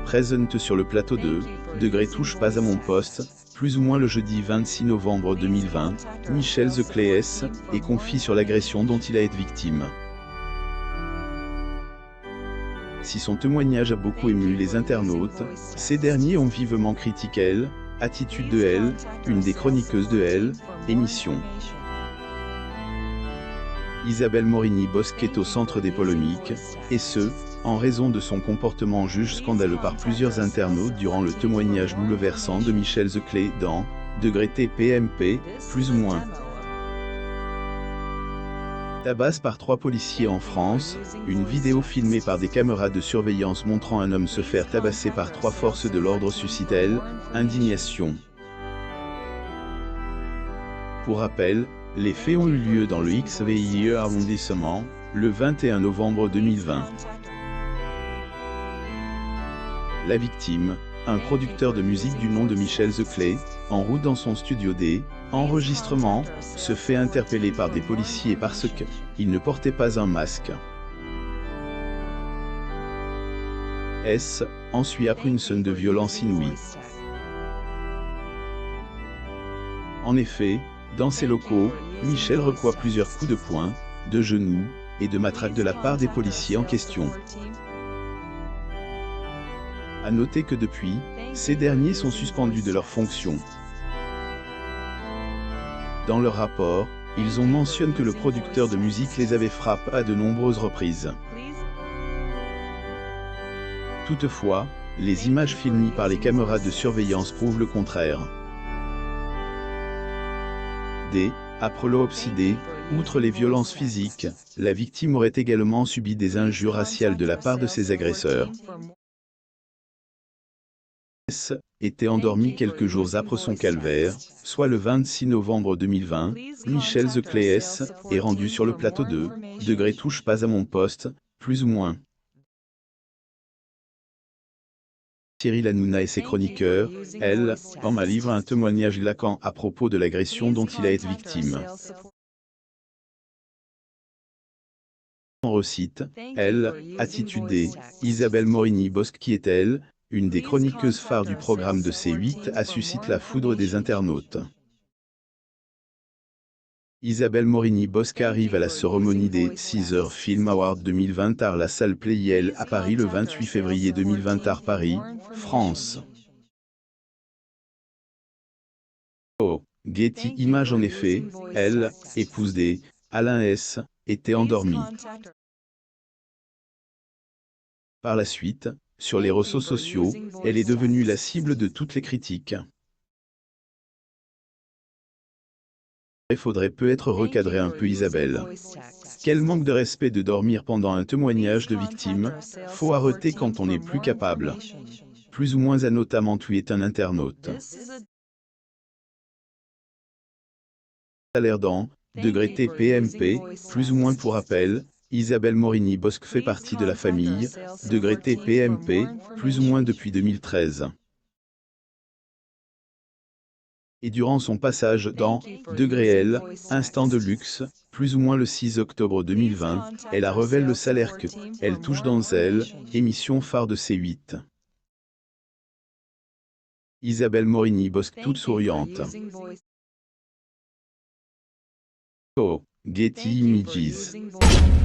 présente sur le plateau de Degré touche pas à mon poste, plus ou moins le jeudi 26 novembre 2020, Michel Zeclès est confie sur l'agression dont il a été victime. Si son témoignage a beaucoup ému les internautes, ces derniers ont vivement critiqué elle, attitude de elle, une des chroniqueuses de elle, émission. Isabelle Morini-Bosc est au centre des polémiques, et ce, en raison de son comportement jugé scandaleux par plusieurs internautes durant le témoignage bouleversant de Michel Zeclès dans Degré TPMP, plus ou moins. Tabasse par 3 policiers en France, une vidéo filmée par des caméras de surveillance montrant un homme se faire tabasser par 3 forces de l'ordre suscite-t-elle indignation. Pour rappel, les faits ont eu lieu dans le XVIe arrondissement, le 21 novembre 2020. La victime, un producteur de musique du nom de Michel Zeclès, en route dans son studio d'enregistrement, se fait interpeller par des policiers parce qu'il ne portait pas un masque. Ensuite après une scène de violence inouïe. En effet, dans ces locaux, Michel reçoit plusieurs coups de poing, de genoux, et de matraque de la part des policiers en question. À noter que depuis, ces derniers sont suspendus de leurs fonctions. Dans leur rapport, ils ont mentionné que le producteur de musique les avait frappés à de nombreuses reprises. Toutefois, les images filmées par les caméras de surveillance prouvent le contraire. Après l'obsidé, outre les violences physiques, la victime aurait également subi des injures raciales de la part de ses agresseurs. Était endormi quelques jours après son calvaire, soit le 26 novembre 2020, Michel Zeclès est rendu sur le plateau de Degré touche pas à mon poste, plus ou moins. Cyril Hanouna et ses chroniqueurs, en m'a livré un témoignage glaçant à propos de l'agression dont il a été victime. On recite, attitude Isabelle Morini-Bosc qui est une des chroniqueuses phares du programme de C8 a suscité la foudre des internautes. Isabelle Morini-Bosc arrive à la cérémonie des 6h Film Awards 2020 à la salle Pleyel à Paris le 28 février 2020 à Paris, France. Getty Images en effet, épouse Alain S., était endormie. Par la suite, sur les réseaux sociaux, elle est devenue la cible de toutes les critiques. Il faudrait peut-être recadrer un peu Isabelle. Quel manque de respect de dormir pendant un témoignage de victime, faut arrêter quand on n'est plus capable. Plus ou moins a notamment tué un internaute. Salaire dans Degré TPMP, plus ou moins pour rappel, Isabelle Morini-Bosc fait partie de la famille Degré TPMP, plus ou moins depuis 2013. Et durant son passage dans Degré L, Instant de luxe, plus ou moins le 6 octobre 2020, elle a révélé le salaire que elle touche dans elle, émission phare de C8. Isabelle Morini-Bosc toute souriante. Getty Images.